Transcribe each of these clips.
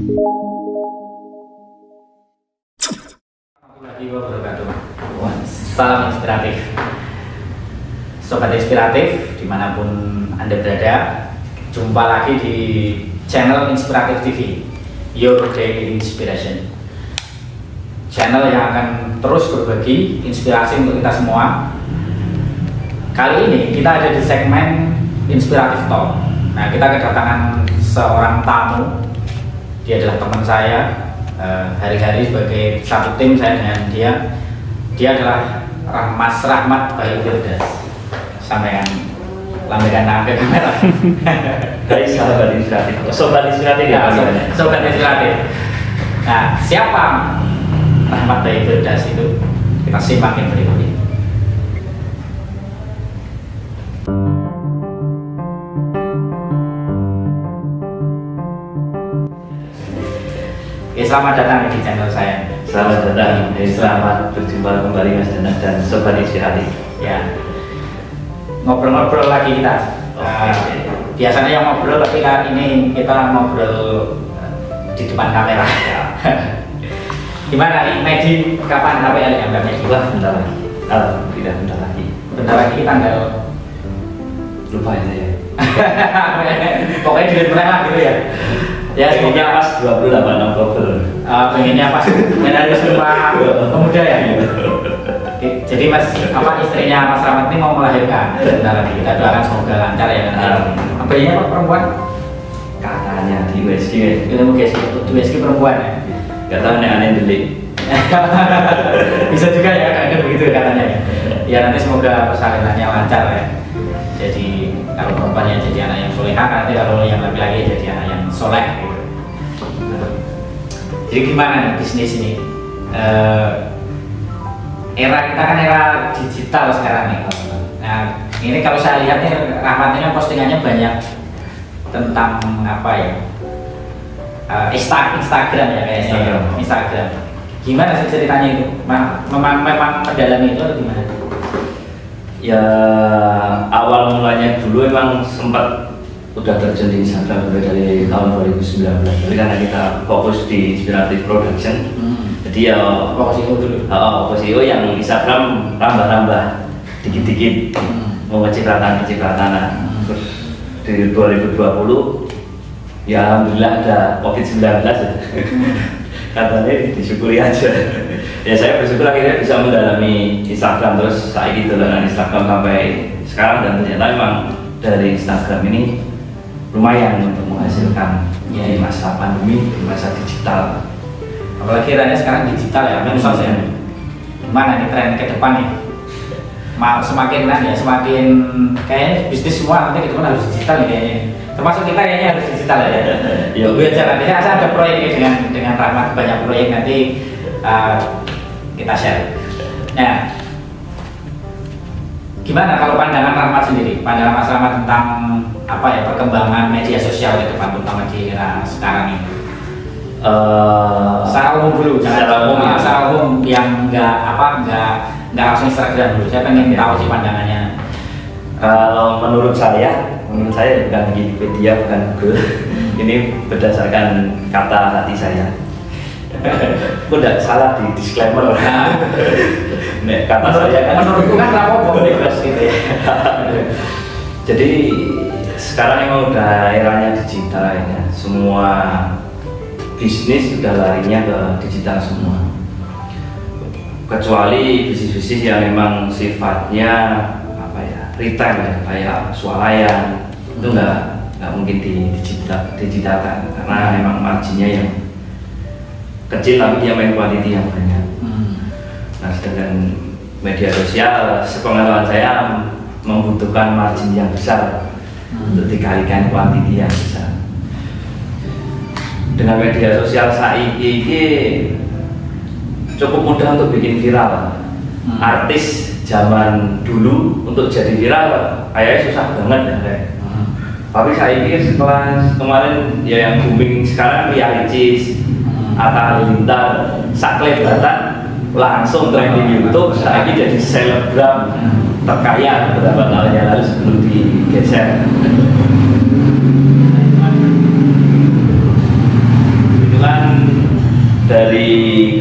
Salam inspiratif, sobat inspiratif dimanapun Anda berada. Jumpa lagi di channel Inspiratif TV, Your Daily Inspiration, channel yang akan terus berbagi inspirasi untuk kita semua. Kali ini kita ada di segmen Inspiratif Talk. Nah, kita kedatangan seorang tamu. Dia adalah teman saya, hari-hari sebagai satu tim saya dengan dia. Dia adalah Mas Rahmat Bayu Firdas. Sampaikan, lambaikan tangan ke kamera. Dari sahabat inspiratif, sobat inspiratif ya, sobat inspiratif. Nah, siapa Rahmat Bayu Firdas itu? Kita simak yang berikut ini. Oke, selamat datang di channel saya. Selamat datang, selamat berjumpa kembali Mas Danang dan sobat inspiratif. Ya, ngobrol-ngobrol lagi kita. Biasanya yang ngobrol, tapi kali ini kita ngobrol di depan kamera. Gimana nih, Medi? Kapan KPL-nya, Mbak Medi? Wah, bentar lagi. Tidak, bentar lagi. Bentar lagi tanggal. Lupa ya saya. Pokoknya di depan gitu ya. Ya, pengennya pas 28 Oktober. Pengennya pas Hari Sumpah Pemuda ya. Oke, jadi Mas, istrinya Mas Rahmat ini mau melahirkan. Bentar lagi, kita doakan semoga lancar ya nanti. Bayinya apa, perempuan? Katanya di USG. Kita mau guys, di USG perempuan ya. Gak tahu nih aneh delik. Bisa juga ya, ada begitu katanya ya. Ya nanti semoga persalinannya lancar ya. Jadi kalau perempuannya jadi anak yang solehah, nanti kalau yang laki-laki jadi anak yang soleh gitu. Jadi gimana nih bisnis ini? Era kita kan era digital sekarang nih. Nah, ini kalau saya lihat nih, Rahmat ini postingannya banyak tentang apa ya? Instagram ya kayaknya. Instagram. Gimana sih ceritanya itu? Memang mendalami itu atau gimana? Ya, awal mulanya dulu emang sempat udah terjun di Instagram mulai dari tahun 2019. Tapi karena kita fokus di Inspiratif Production, jadi ya fokus itu dulu. Fokus itu yang Instagram tambah-tambah dikit-dikit, mau kecipratan. Terus di 2020, ya alhamdulillah ada COVID-19. Katanya disyukuri aja. Ya saya bersyukur akhirnya bisa mendalami Instagram, terus saya gitu dengan Instagram sampai sekarang, dan ternyata memang dari Instagram ini lumayan untuk menghasilkan di masa pandemi, di masa digital. Apalagi trennya sekarang digital ya, medsos ya. Gimana nih tren ke depan nih? Semakin kayaknya bisnis semua nanti ke depan harus digital nih kayaknya. Termasuk kita kayaknya harus digital ya. Ya biar nanti saya ada proyek dengan Rahmat, banyak proyek nanti kita share. Nah, gimana kalau pandangan Rahmat sendiri, pandangan Mas Rahmat tentang apa ya, perkembangan media sosial ke depan, terutama di era sekarang ini? Secara umum dulu, secara umum yang nggak langsung Instagram dulu. Saya pengen tahu sih pandangannya. Kalau menurut saya bukan Wikipedia, bukan Google. Ini berdasarkan kata hati saya. Udah salah di disclaimer. Nah, kata saya kan menurutku kan rapopo bebas gitu ya. Jadi sekarang emang udah eranya digital ya. Semua bisnis sudah larinya ke digital semua. Kecuali bisnis-bisnis yang memang sifatnya apa ya, retail ya, kayak swalayan, itu nggak mungkin digitalkan karena memang marginnya yang kecil, tapi dia main quality yang banyak. Nah, sedangkan media sosial sepengetahuan saya membutuhkan margin yang besar untuk dikalikan quantity yang besar. Dengan media sosial saiki ini cukup mudah untuk bikin viral. Artis zaman dulu untuk jadi viral kayaknya susah banget ya. Tapi saiki setelah kemarin ya yang booming sekarang Ria Ricis, Atta Halilintar, saklebatan langsung trending YouTube, saiki jadi selebgram terkaya beberapa tahun yang lalu sebelum digeser.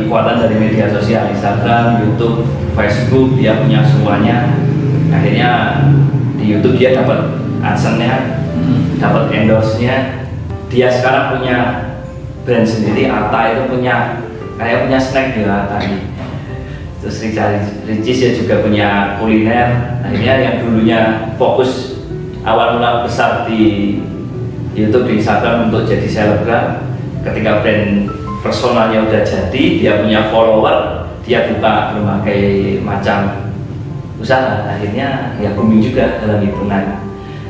kekuatan dari media sosial, Instagram, YouTube, Facebook, dia punya semuanya. Akhirnya di YouTube dia dapat AdSense-nya, dapat endorse-nya. Dia sekarang punya brand sendiri, Atta itu punya kayak punya snack juga Atta ini. Terus Ricis ya juga punya kuliner. Akhirnya yang dulunya fokus awal mula besar di YouTube, di Instagram untuk jadi selebgram, ketika brand personalnya udah jadi, dia punya follower, dia buka berbagai macam usaha. Akhirnya ya booming juga dalam hitungan.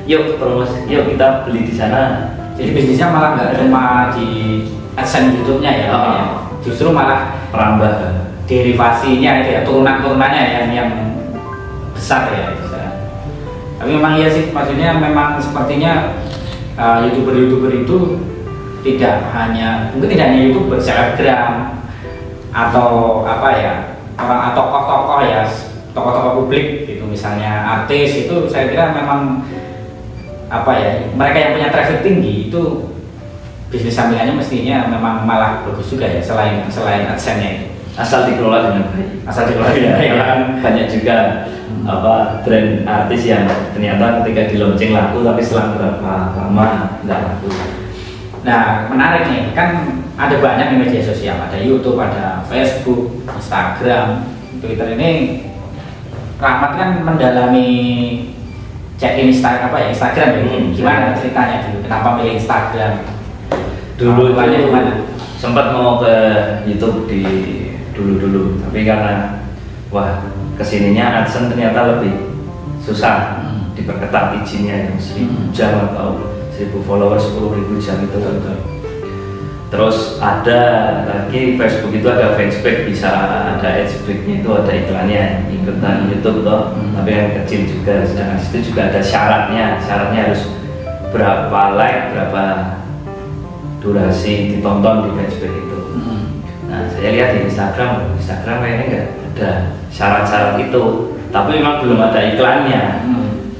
Yuk promosi, yuk kita beli di sana. Jadi bisnisnya malah nggak cuma di AdSense YouTube-nya ya, justru malah merambah derivasinya itu ya, turunan-turunannya yang besar ya itu. Tapi memang iya sih, maksudnya memang sepertinya YouTuber-YouTuber itu mungkin tidak hanya YouTuber, selebgram atau apa ya, orang tokoh-tokoh ya, tokoh-tokoh publik gitu, misalnya artis itu saya kira memang apa ya, mereka yang punya traffic tinggi itu bisnis sampingannya mestinya memang malah bagus juga ya, selain AdSense-nya itu. Asal dikelola dengan baik. Asal dikelola dengan baik. Karena kan banyak juga brand artis yang ternyata ketika di launching laku, tapi setelah berapa lama nggak laku. Nah, menarik nih, kan ada banyak di media sosial, ada YouTube, ada Facebook, Instagram, Twitter. Ini Rahmat kan mendalami check-in Instagram ya. Gimana ceritanya dulu? Kenapa milih Instagram? Dulu itu gimana? Sempat mau ke YouTube di dulu, tapi karena kesininya AdSense ternyata lebih susah, diperketat izinnya yang 1000 jam atau 1000 follower 10.000 jam itu. Terus ada lagi Facebook itu ada fanspage, bisa ada ads break-nya, itu ada iklannya ikutan YouTube toh, tapi yang kecil juga. Sedangkan situ juga ada syaratnya harus berapa like, berapa durasi ditonton di fanspage itu. Nah, saya lihat di Instagram kayaknya nggak ada syarat-syarat itu, tapi memang belum ada iklannya.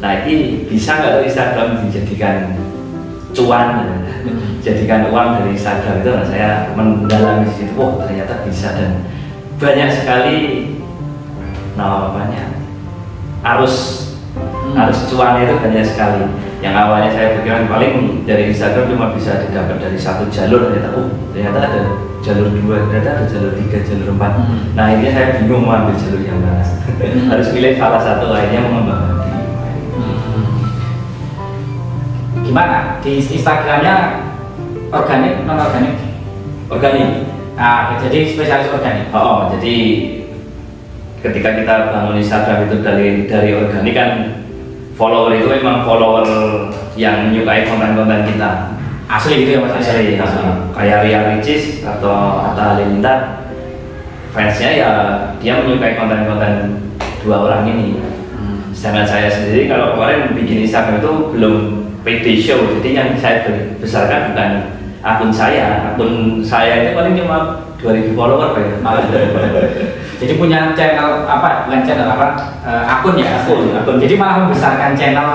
Nah, ini bisa nggak tuh Instagram dijadikan cuan, jadikan uang dari Instagram itu? Nah, saya mendalami di situ, ternyata bisa, dan banyak sekali arus cuannya itu banyak sekali. Yang awalnya saya pikiran paling dari Instagram cuma bisa didapat dari satu jalur, ternyata ada jalur 2, ternyata ada jalur 3, jalur 4. Nah, ini saya bingung mau ambil jalur yang mana. Harus pilih salah satu, akhirnya mengembang hati. Gimana? Di Instagramnya organik, non organik? Organik. Nah, jadi spesialis organik. Jadi ketika kita bangun Instagram itu dari organik kan, follower itu memang follower yang menyukai konten-konten kita. Asli gitu ya Mas? Asli. Kayak Ria Ricis atau Atta Halilintar, fansnya ya dia menyukai konten-konten dua orang ini. Sedangkan saya sendiri kalau kemarin bikin Instagram itu belum paid show, jadi yang saya besarkan bukan akun saya itu paling cuma 2000 follower ya. Jadi punya channel akun ya, akun. Jadi malah membesarkan channel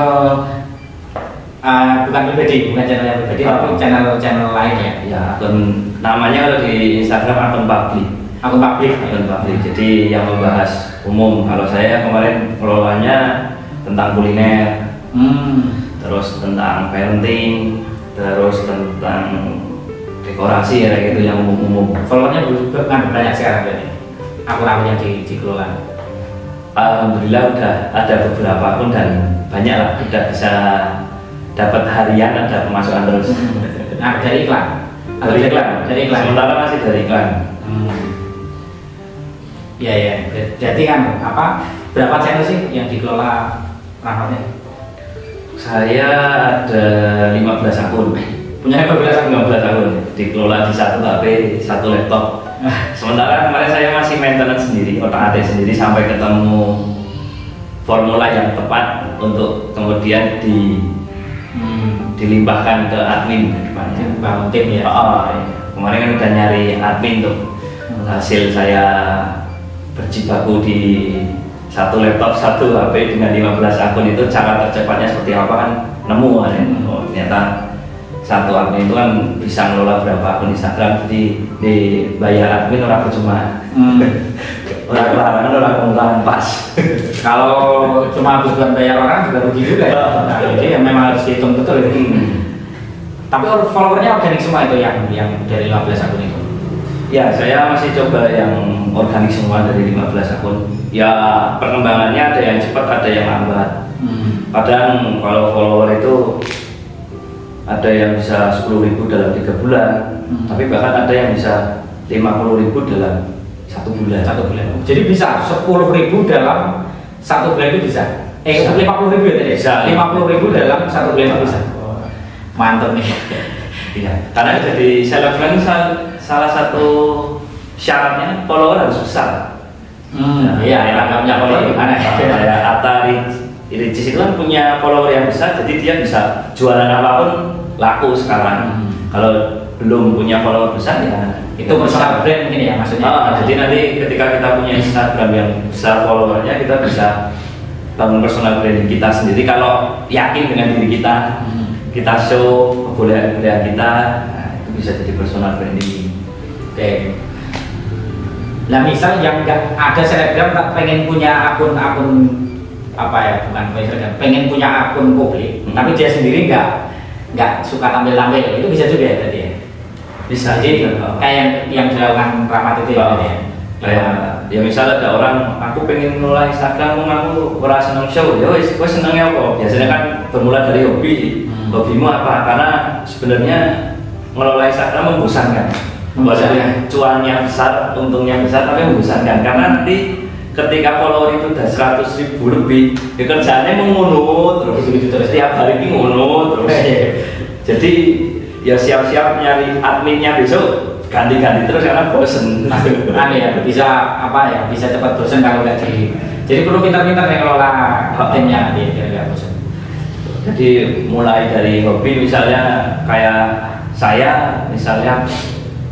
bukan pribadi, bukan channel yang pribadi, tapi channel lain ya. Ya, akun namanya kalau di Instagram akun publik. Akun publik. Jadi yang membahas umum. Kalau saya kemarin kelolanya tentang kuliner, terus tentang parenting, terus tentang dekorasi ya, gitu yang umum-umum. Followernya banyak sekarang berarti. Akun-akun yang dikelola. Alhamdulillah udah ada beberapa akun dan banyak lah, udah bisa dapat harian, ada pemasukan terus. Nah, dari iklan. Dari iklan. Sementara masih dari iklan. Ya. Jadi kan berapa channel sih yang dikelola Rahmatnya? Saya ada 15 akun. Punya 15 akun. Dikelola di satu HP, satu laptop. Sementara kemarin saya masih maintenance sendiri, otak-atik sendiri sampai ketemu formula yang tepat untuk kemudian dilimpahkan ke admin depannya. Bangun tim ya. Kemarin kan udah nyari admin tuh. Hasil saya berjibaku di satu laptop, satu HP dengan 15 akun itu, cara tercepatnya seperti apa kan nemu kan. Ternyata satu admin itu kan bisa ngelola berapa akun Instagram, jadi dibayar admin orang cuma orang kelarangan orang pengelolaan pas. Kalau cuma butuhan bayar orang juga rugi juga ya. Nah, jadi ya memang harus dihitung betul itu. Tapi followernya organik semua itu yang dari 15 akun itu. Ya, saya masih coba yang organik semua dari 15 akun. Ya, perkembangannya ada yang cepat, ada yang lambat. Kadang kalau follower itu ada yang bisa 10.000 dalam 3 bulan, tapi bahkan ada yang bisa 50.000 dalam 1 bulan. 1 bulan. Jadi bisa 10.000 dalam 1 bulan itu bisa. 50.000 ya tadi. Bisa. 50.000 dalam 1 bulan itu bisa. Mantap nih. Iya. Karena jadi selebgram salah satu syaratnya follower harus besar. Iya, anggapnya follower gimana? Kayak Atta Ricis itu kan punya follower yang besar, jadi dia bisa jualan apapun laku sekarang. Kalau belum punya follower besar ya itu personal brand mungkin ya maksudnya. Jadi nanti ketika kita punya Instagram yang besar followernya, kita bisa bangun personal brand kita sendiri. Kalau yakin dengan diri kita, kita show kebolehan kita, nah, itu bisa jadi personal branding. Oke. Nah misal yang nggak ada selebgram pengen punya akun apa ya, bukan pengen punya akun publik, tapi dia sendiri nggak suka tampil-tampil, itu bisa juga ya tadi ya? Bisa. Jadi kayak yang dilakukan Rahmat itu ya? Kayak ya misalnya ada orang, aku pengen ngelola Instagram, aku ora seneng show, ya wes senengnya apa? Biasanya kan bermula dari hobi. Hobimu apa? Karena sebenarnya ngelola Instagram membosankan. Walaupun cuannya besar, untungnya besar, tapi membosankan karena nanti ketika follower itu udah 100.000 lebih, ya kerjaannya mengunut terus setiap hari ini mengunut terus. Jadi ya siap-siap nyari adminnya besok ganti-ganti terus karena bosen. Ya bisa cepat bosen kalau nggak jadi perlu pintar-pintar nih ngelola timnya biar nggak bosen. Jadi mulai dari hobi, misalnya kayak saya misalnya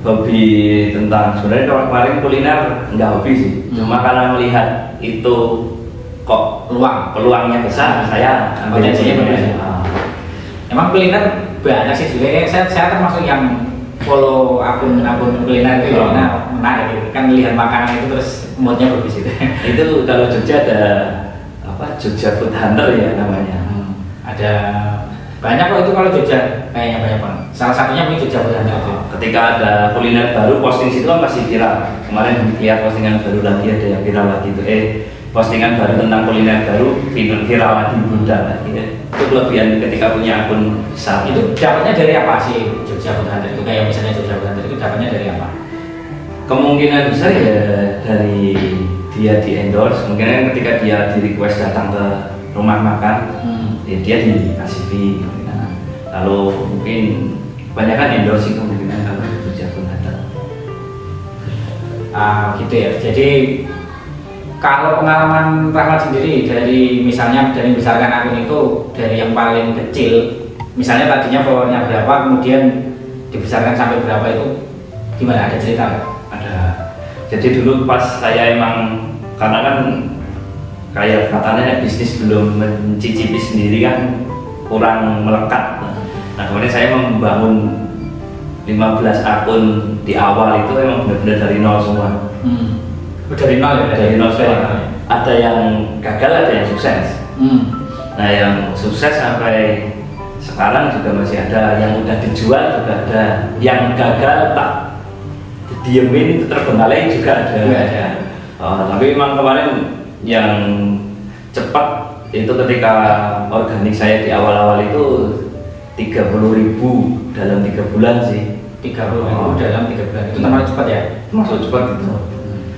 hobi tentang, sebenarnya kalau kemarin kuliner nggak hobi sih, cuma karena melihat itu kok peluangnya besar, saya potensinya bagus. Emang kuliner banyak sih juga. Saya termasuk yang follow akun kuliner itu karena menarik gitu. Kan lihat makanan itu terus moodnya bagus gitu. Itu kalau Jogja ada apa, Jogja Food Hunter ya namanya. Ada banyak kok itu kalau Jogja, kayaknya banyak banget. Salah satunya mungkin Jogja Food Hunter itu. Ketika ada kuliner baru, posting situ kan pasti viral. Kemarin lihat postingan baru lagi, ada yang viral lagi itu. Postingan baru tentang kuliner baru, viral lagi, bunda lagi. Itu kelebihan ketika punya akun besar. Itu dapatnya dari apa sih Jogja Food Hunter itu? Kayak misalnya Jogja Food Hunter itu dapatnya dari apa? Kemungkinan besar ya dari dia di endorse. Mungkin ketika dia di request datang ke rumah makan, ya dia dikasih fee. Lalu mungkin banyak kan endorse itu mungkin kalau Jogja Food Hunter. Gitu ya. Jadi kalau pengalaman Rahmat sendiri dari misalnya dari membesarkan akun itu dari yang paling kecil, misalnya tadinya followernya berapa, kemudian dibesarkan sampai berapa, itu gimana? Ada cerita nggak? Ada. Jadi dulu pas saya emang, karena kan kayak katanya bisnis belum mencicipi sendiri kan kurang melekat. Nah kemudian saya membangun 15 akun di awal itu emang benar-benar dari nol semua. Dari nol ya? Dari nol semua. Ada yang gagal, ada yang sukses. Nah yang sukses sampai sekarang juga masih ada, yang udah dijual juga ada, yang gagal tak diemin itu terbengkalai juga ada. Tapi memang kemarin yang cepat itu ketika organik saya di awal-awal itu 30.000 dalam 3 bulan sih. 30.000 dalam 3 bulan itu termasuk cepat ya? Termasuk cepat gitu.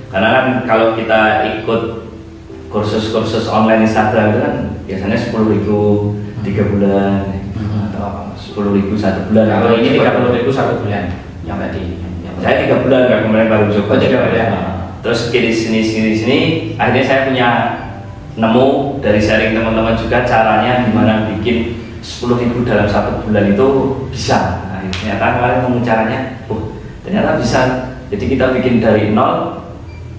Karena kan kalau kita ikut kursus-kursus online Instagram itu kan biasanya 10.000 3 bulan atau apa, 10.000 1 bulan. Kalau ini 30.000 1 bulan yang tadi. Saya 3 bulan kan kemarin baru coba. 3 bulan. Terus sini akhirnya saya punya nemu dari sharing teman-teman juga caranya gimana bikin 10.000 dalam 1 bulan itu bisa. Nah, ternyata kemarin nemu caranya, ternyata bisa. Jadi kita bikin dari nol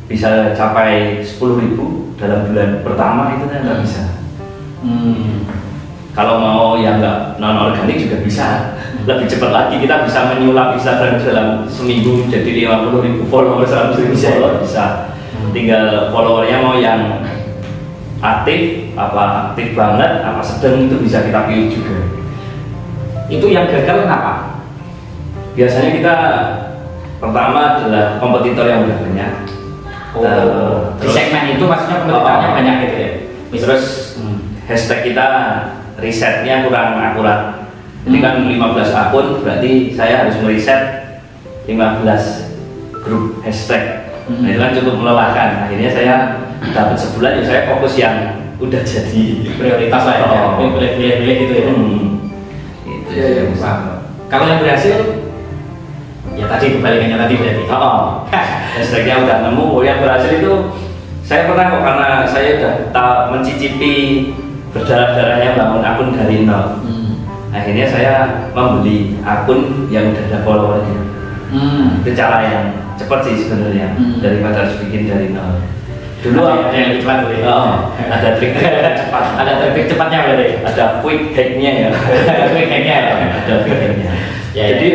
bisa capai 10.000 dalam bulan pertama itu kan nggak bisa. Kalau mau yang nggak non organik juga bisa, lebih cepat lagi. Kita bisa menyulap Instagram dalam seminggu jadi 50.000 follower, 100.000 follower bisa. Tinggal followernya mau yang aktif, apa aktif banget, apa sedang, itu bisa kita pilih juga. Itu yang gagal kenapa? Biasanya kita pertama adalah kompetitor yang udah banyak. Di segmen itu maksudnya kompetitornya banyak gitu ya. Terus hashtag kita risetnya kurang akurat. Jadi kan 15 akun, berarti saya harus meriset 15 grup hashtag. Nah, itu kan cukup melelahkan. Akhirnya saya dapat sebulan, ya saya fokus yang udah jadi prioritas lah ya. Pilih-pilih gitu ya. Itu ya. Kalau yang berhasil, ya tadi kebalikannya tadi berarti. Hashtagnya udah nemu. Yang berhasil itu saya pernah kok, karena saya udah mencicipi berdarah-darahnya bangun akun dari nol. Akhirnya saya membeli akun yang udah ada followernya. Itu cara yang cepat sih sebenarnya, daripada harus bikin dari nol. Dulu ada yang cepat boleh. Ada trik cepat. Ada trik cepatnya berarti. Ada quick hacknya ya. Quick hacknya ya. Ada quick hacknya. Jadi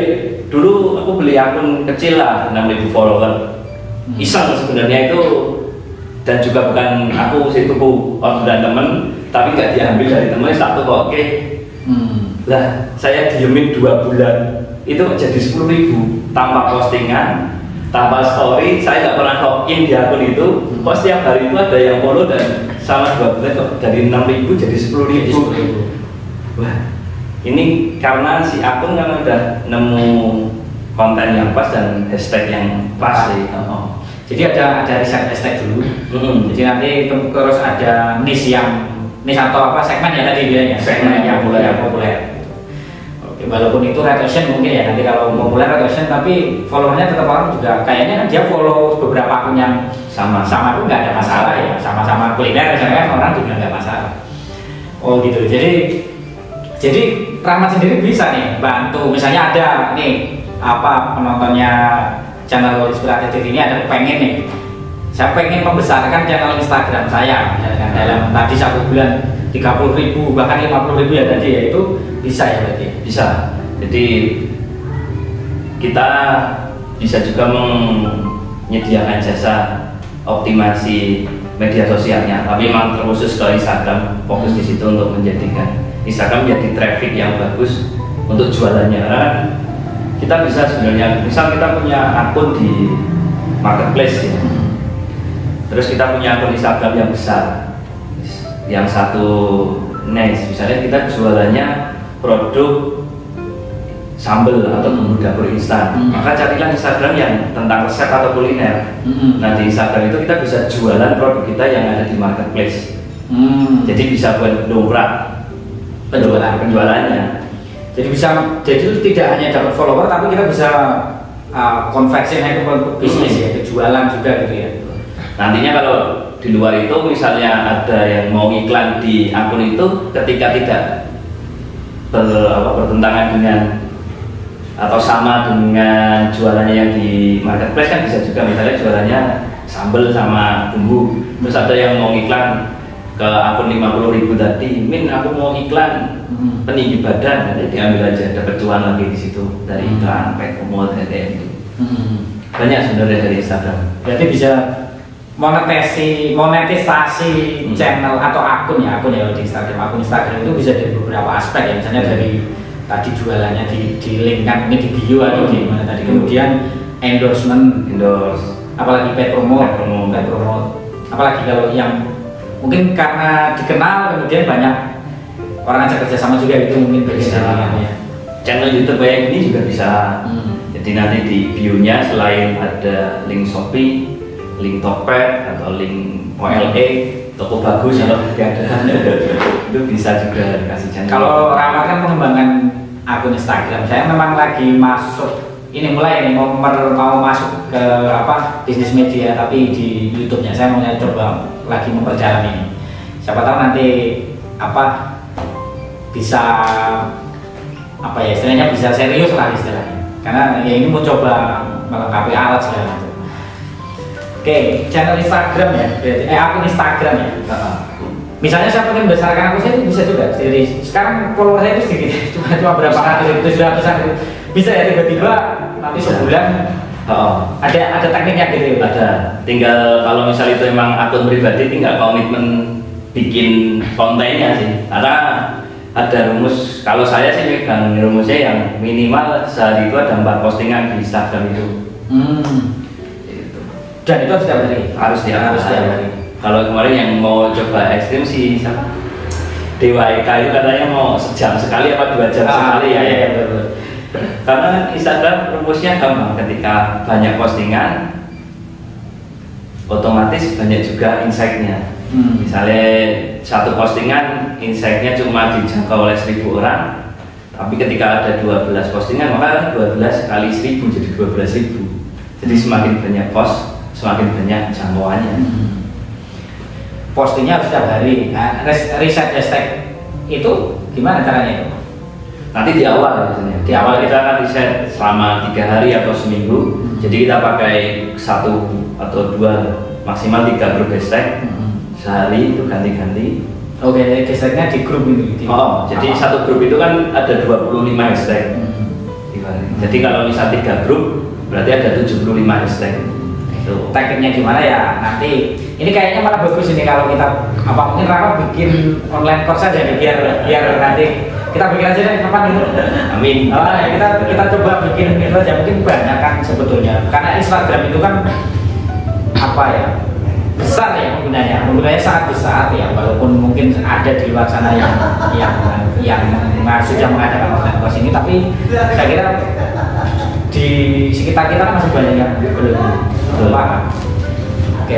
dulu aku beli akun kecil lah, 6.000 follower. Iseng sebenarnya itu, dan juga bukan aku sih tuku orderan temen, tapi nggak diambil dari temen satu kok. Oke. Lah saya diemin 2 bulan itu jadi 10.000 tanpa postingan, tanpa story. Saya nggak pernah login di akun itu. Kok setiap hari itu ada yang follow, dan sama 2 bulan kok dari 6.000 jadi 10.000. Wah, ini karena si akun kan udah nemu konten yang pas dan hashtag yang pas sih. Jadi ada riset hashtag dulu. Jadi nanti terus ada niche atau apa segmen ya tadi bilangnya, segmen yang populer. Oke, walaupun itu red ocean mungkin ya, nanti kalau populer red ocean tapi followernya tetap orang juga kayaknya kan dia follow beberapa akun yang sama pun nggak ada masalah ya, sama kuliner misalnya kan orang juga nggak masalah. Oh gitu. Jadi Rahmat sendiri bisa nih bantu, misalnya ada nih apa penontonnya channel Inspiratif TV ini ada pengen nih, saya pengen membesarkan channel Instagram saya misalkan dalam tadi 1 bulan 30.000 bahkan 50.000 ya tadi ya, itu bisa ya berarti? Bisa. Jadi kita bisa juga menyediakan jasa optimasi media sosialnya, tapi memang terkhusus ke Instagram, fokus di situ untuk menjadikan Instagram menjadi traffic yang bagus untuk jualannya. Karena kita bisa sebenarnya, misal kita punya akun di marketplace ya, terus kita punya akun Instagram yang besar, yang satu niche, misalnya kita jualannya produk sambal atau bumbu dapur instan, maka carilah Instagram yang tentang resep atau kuliner. Nah di Instagram itu kita bisa jualan produk kita yang ada di marketplace. Jadi bisa buat dongkrak penjualannya. Jadi tidak hanya dapat follower, tapi kita bisa konversinya ke bisnis ya, ke jualan juga gitu ya. Nantinya kalau di luar itu misalnya ada yang mau iklan di akun itu, ketika tidak bertentangan dengan atau sama dengan jualannya yang di marketplace, kan bisa juga misalnya jualannya sambal sama bumbu, terus ada yang mau iklan ke akun 50.000 tadi, Min aku mau iklan peninggi badan, nanti diambil aja, dapat cuan lagi di situ dari iklan pet promote itu. Banyak sebenarnya dari Instagram. Berarti bisa monetisasi channel atau akun ya di Instagram. Akun Instagram itu bisa dari beberapa aspek ya, misalnya dari tadi jualannya di link kan, ini di bio atau di mana tadi, kemudian endorse, apalagi pet promote, apalagi kalau yang mungkin karena dikenal kemudian banyak orang ajak kerjasama juga, itu mungkin bagian. Channel YouTube kayak ini juga bisa. Jadi nanti di bio-nya selain ada link Shopee, link Tokped atau link OLE, toko bagus atau ada itu bisa juga dikasih channel. Kalau Rahmat kan pengembangan akun Instagram, saya memang lagi masuk ini, mulai ini mau masuk ke bisnis media tapi di YouTube-nya. Saya mau coba lagi memperjalan ini. Siapa tahu nanti bisa istilahnya bisa serius lah istilahnya. Karena ya ini mau coba melengkapi alat segala macam. Oke, channel Instagram ya, berarti akun Instagram ya. Misalnya saya pengen membesarkan akun saya itu bisa juga. Jadi sekarang follower saya itu sedikit, cuma berapa ratus, 700-an gitu. Bisa ya tiba-tiba nanti sebulan ada tekniknya gitu. Ada. Tinggal kalau misal itu emang akun pribadi, tinggal komitmen bikin kontennya sih. Karena ada rumus. Kalau saya sih megang rumusnya yang minimal sehari itu ada 4 postingan di Instagram itu. Gitu. Dan itu harus tiap hari. Harus tiap hari. Kalau kemarin yang mau coba ekstrim sih siapa? Dewa Eka itu katanya mau sejam sekali apa 2 jam sekali ya. Iya, betul. Karena Instagram rumusnya gampang, ketika banyak postingan otomatis banyak juga insight-nya. Misalnya satu postingan insight-nya cuma dijangkau oleh 1000 orang, tapi ketika ada 12 postingan maka 12 kali 1000 jadi 12.000. Jadi semakin banyak post semakin banyak jangkauannya. Postingnya harus setiap hari. Nah, riset hashtag itu gimana caranya itu? Nanti di awal biasanya. Di awal kita akan riset selama 3 hari atau seminggu. Jadi kita pakai 1 atau 2 maksimal 3 grup hashtag. Sehari itu ganti-ganti. Oke, hashtagnya di grup ini. Jadi satu grup itu kan ada 25 hashtag. Jadi kalau misal 3 grup berarti ada 75 hashtag. Tekniknya gimana ya nanti ini kayaknya malah bagus ini kalau kita mungkin Rama bikin online course aja nih biar nanti kita bikin aja deh kapan itu. Amin. Kita coba bikin itu aja, mungkin banyak kan sebetulnya karena Instagram itu kan apa ya, besar ya penggunanya sangat besar ya, walaupun mungkin ada di luar sana yang sudah mengadakan online course ini, tapi saya kira di sekitar kita kan masih banyak yang belum paham. Oke,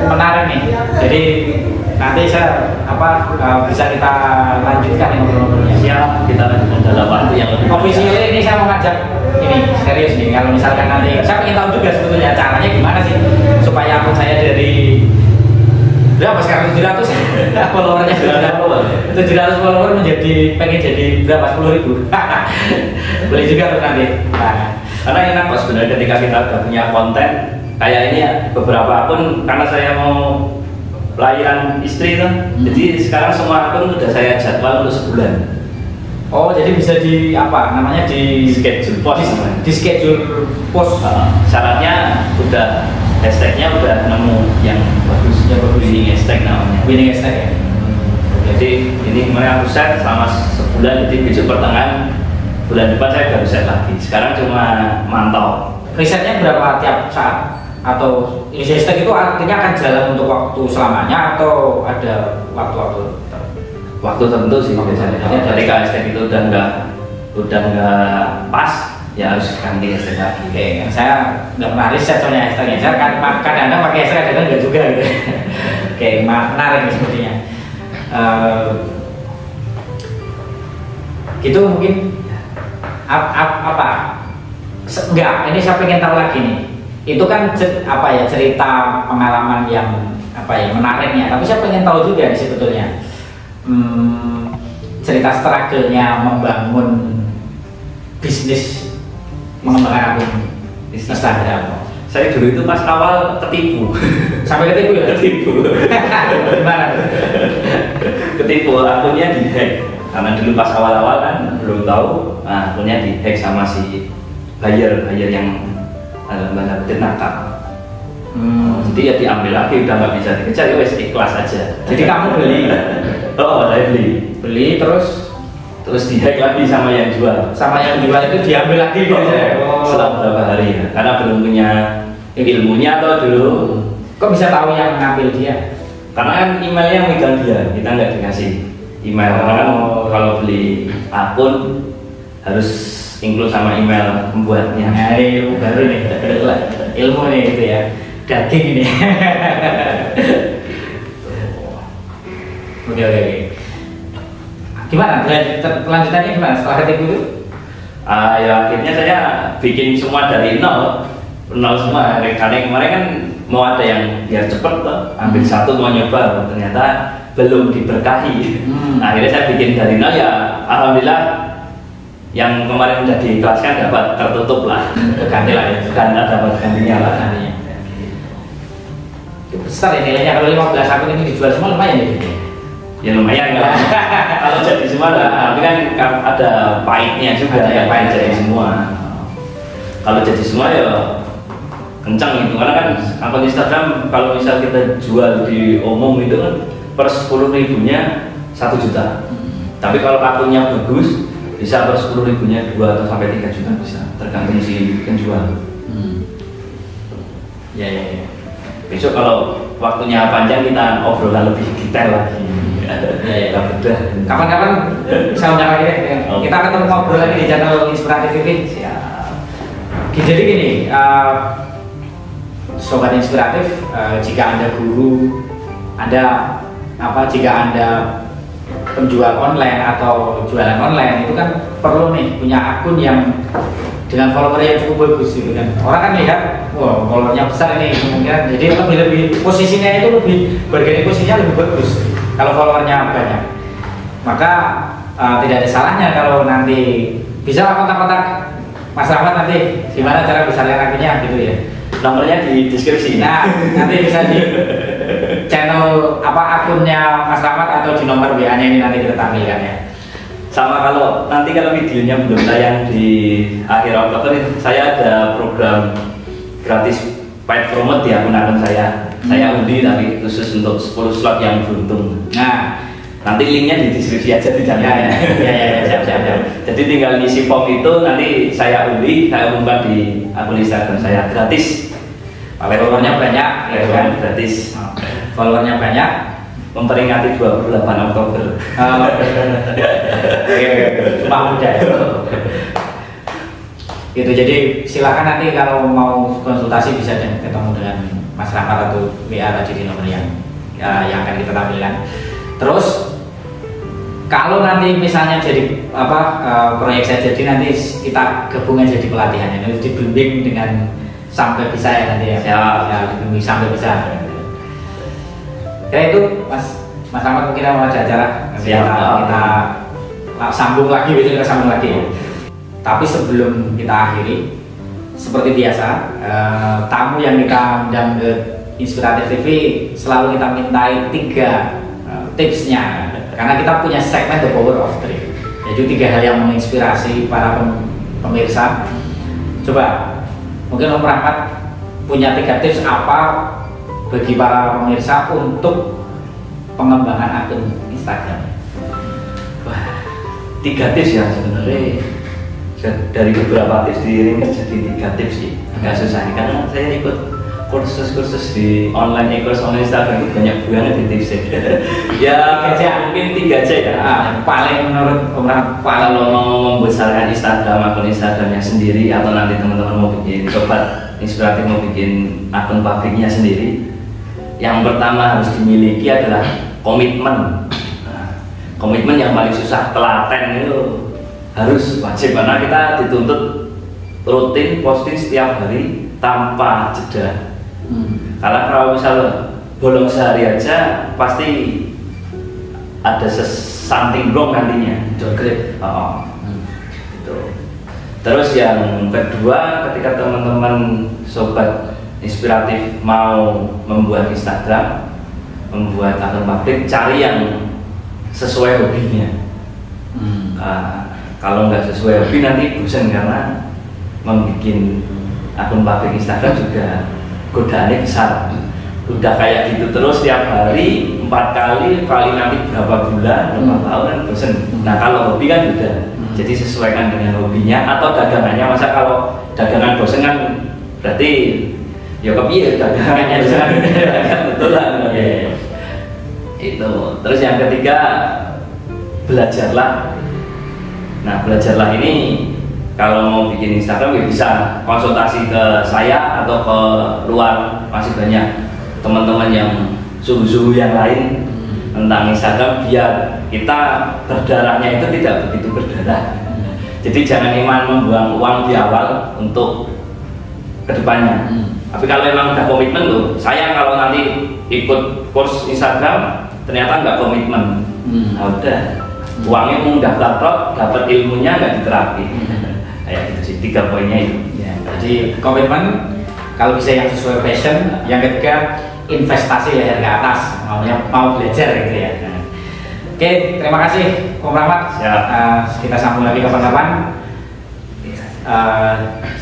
menarik nih. Jadi nanti saya bisa kita lanjutkan ngobrol-ngobrolnya. Siap, kita lanjutkan dalam waktu yang lebih. Officially ini saya mau ngajak ini serius nih. Kalau misalkan nanti saya ingin tahu juga sebetulnya caranya gimana sih supaya akun saya dari berapa sekarang 700 followernya 700 follower pengen jadi berapa 10.000. Boleh juga tuh nanti. Karena enak kok sebenarnya ketika kita udah punya konten kayak ini ya, beberapa akun karena saya mau lahiran istri tuh, jadi sekarang semua akun sudah saya jadwal untuk sebulan. Oh, jadi bisa di schedule post. Di schedule post. Syaratnya udah hashtagnya udah nemu yang bagus, winning hashtag namanya. Winning hashtag ya. Jadi ini kemarin aku set selama sebulan, jadi besok pertengahan bulan depan saya baru set lagi. Sekarang cuma mantau. Risetnya berapa tiap saat? Atau hashtag itu artinya akan jalan untuk waktu selamanya atau ada waktu tertentu sih biasanya. Ketika hashtag itu udah nggak pas, ya harus ganti hashtag lagi. Oke, saya nggak pernah riset soalnya hashtagnya. Saya kadang-kadang pakai hashtag, kadang nggak juga gitu. Oke, menarik nih sepertinya. Gitu mungkin enggak, ini saya pengen tahu lagi nih. Itu kan cerita pengalaman yang menariknya, tapi saya pengen tahu juga nih sebetulnya cerita struggle-nya membangun bisnis mengembangkan akun Instagram. Saya dulu itu pas awal ketipu. Sampai ketipu ya? Ketipu. Gimana? Ketipu, akunnya di-hack. Karena dulu pas awal-awal kan belum tahu, akunnya di-hack sama si buyer yang benar-benar nakal. Jadi ya diambil lagi, udah nggak bisa dikejar, ya wes ikhlas aja. Jadi kamu beli? Oh, saya beli terus di-hack lagi sama yang jual. Sama yang jual itu diambil lagi gitu ya? Setelah beberapa hari ya, karena belum punya ilmunya atau dulu. Kok bisa tahu yang ngambil dia? Karena kan emailnya yang megang dia, kita nggak dikasih email. Karena kan kalau beli akun harus include sama email pembuatnya. Nah, ilmu baru nih, ilmu nih gitu ya, daging ini. Oke. Gimana? Kelanjutannya gimana setelah ketipu itu? Ya akhirnya saya bikin semua dari nol semua. Karena kemarin kan mau ada yang biar cepet tuh, ambil satu mau nyoba, ternyata belum diberkahi. Akhirnya saya bikin dari nol ya, alhamdulillah. Yang kemarin udah diikhlaskan dapat tertutup lah, ganti lah ya, dapat gantinya lah. Besar ya nilainya, kalau 15 akun ini dijual semua lumayan ya. Ya lumayan kalau jadi semua, tapi kan ada pahitnya juga, ada yang pahit jadi semua. Kalau jadi semua ya kencang gitu, karena kan akun Instagram kalau misal kita jual di umum itu kan per 10.000-nya 1 juta. Tapi kalau akunnya bagus bisa per 10.000-nya 2 atau sampai 3 juta bisa, tergantung si penjual. Ya. Besok kalau waktunya panjang kita obrolkan lebih detail lagi. Ya. Udah. Kapan-kapan bisa undang lagi deh. Kita ketemu ngobrol lagi di channel Inspiratif TV. Siap. Jadi gini, sobat inspiratif, jika Anda guru, jika Anda penjual online atau jualan online, itu kan perlu nih punya akun yang dengan follower yang cukup bagus gitu kan. Orang kan lihat, wah followernya besar ini kemungkinan, jadi lebih posisinya itu lebih bargaining posisinya lebih bagus kalau followernya banyak. Maka tidak ada salahnya kalau nanti bisa kontak-kontak Mas Rahmat nanti gimana cara bisa lihat akunnya gitu ya. Nomornya di deskripsi. Nah, nanti bisa di channel akunnya Mas Rahmat atau di nomor WA-nya ini nanti kita tampilkan ya. Sama kalau videonya belum tayang di akhir Oktober, saya ada program gratis paid promote di akun saya. Saya undi tapi khusus untuk 10 slot yang beruntung. Nah, nanti linknya di deskripsi aja di channelnya. Ya, siap. Jadi tinggal ngisi form itu, nanti saya undi, saya umumkan di akun Instagram saya gratis. Followernya banyak, ya kan? Gratis. Followernya banyak, memperingati 28 Oktober. Cuma muda. Gitu, jadi silakan nanti kalau mau konsultasi bisa ketemu dengan Mas Rahmat atau WA tadi di nomor yang akan kita tampilkan. Terus kalau nanti misalnya jadi proyek saya jadi nanti kita gabungan jadi pelatihannya, nanti dibimbing dengan sampai bisa ya nanti ya. Ya dibimbing sampai bisa. Ya itu Mas Rahmat mungkin mau ada acara kita sambung lagi, besok kita sambung lagi ya. Tapi sebelum kita akhiri, seperti biasa, tamu yang kita undang ke Inspiratif TV selalu kita mintai 3 tipsnya, karena kita punya segmen The Power of 3. Jadi 3 hal yang menginspirasi para pemirsa. Coba, mungkin Om Rahmat punya 3 tips apa bagi para pemirsa untuk pengembangan akun Instagram. Wah, 3 tips ya sebenarnya. Dari beberapa tips diiringkan jadi 3 tips sih. Agak susah karena saya ikut kursus-kursus di online, course online Instagram itu banyak banget di tipsnya. Ya mungkin 3 aja ya. Yang paling menurut Om Rahmat, kalau mau membesarkan akun Instagramnya sendiri, atau nanti teman-teman mau bikin sobat inspiratif mau bikin akun publiknya sendiri, yang pertama harus dimiliki adalah komitmen. Komitmen yang paling susah, telaten itu harus wajib, karena kita dituntut rutin posting setiap hari tanpa jeda. Karena kalau misalnya bolong sehari aja pasti ada something wrong nantinya. downgrade. Gitu. Terus yang kedua, ketika teman-teman sobat inspiratif mau membuat Instagram, membuat akun publik, cari yang sesuai hobinya. Kalau nggak sesuai hobi nanti bosan, karena membuat akun publik Instagram juga godaannya besar. Udah kayak gitu terus tiap hari 4 kali nanti berapa bulan, berapa tahun kan bosan. Nah kalau hobi kan udah, jadi sesuaikan dengan hobinya atau dagangannya. Masa kalau dagangan bosan kan berarti ya kepiye dagangannya betul lah. Itu. Terus yang ketiga, belajarlah. Nah belajarlah ini kalau mau bikin Instagram ya bisa konsultasi ke saya atau ke luar, masih banyak teman-teman yang suhu-suhu yang lain tentang Instagram, biar kita berdarahnya itu tidak begitu berdarah. Jadi jangan iman membuang uang di awal untuk kedepannya. Tapi kalau memang udah komitmen tuh, sayang kalau nanti ikut course Instagram ternyata nggak komitmen. Nah udah, uangnya mau daftar, dapat ilmunya nggak diterapi. Kayak gitu sih 3 poinnya itu. Ya, jadi komitmen, kalau bisa yang sesuai passion. Yang ketiga, investasi leher ke atas, mau belajar gitu ya. Oke, terima kasih Om Rahmat. Siap. Kita sambung lagi kapan-kapan.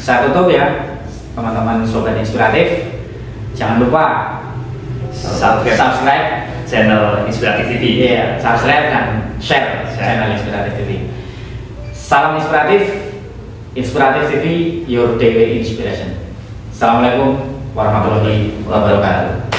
Saya tutup ya, teman-teman sobat inspiratif. Jangan lupa subscribe channel Inspiratif TV. Iya, subscribe dan share channel Inspiratif TV. Salam inspiratif, Inspiratif TV, your daily inspiration. Assalamualaikum warahmatullahi wabarakatuh.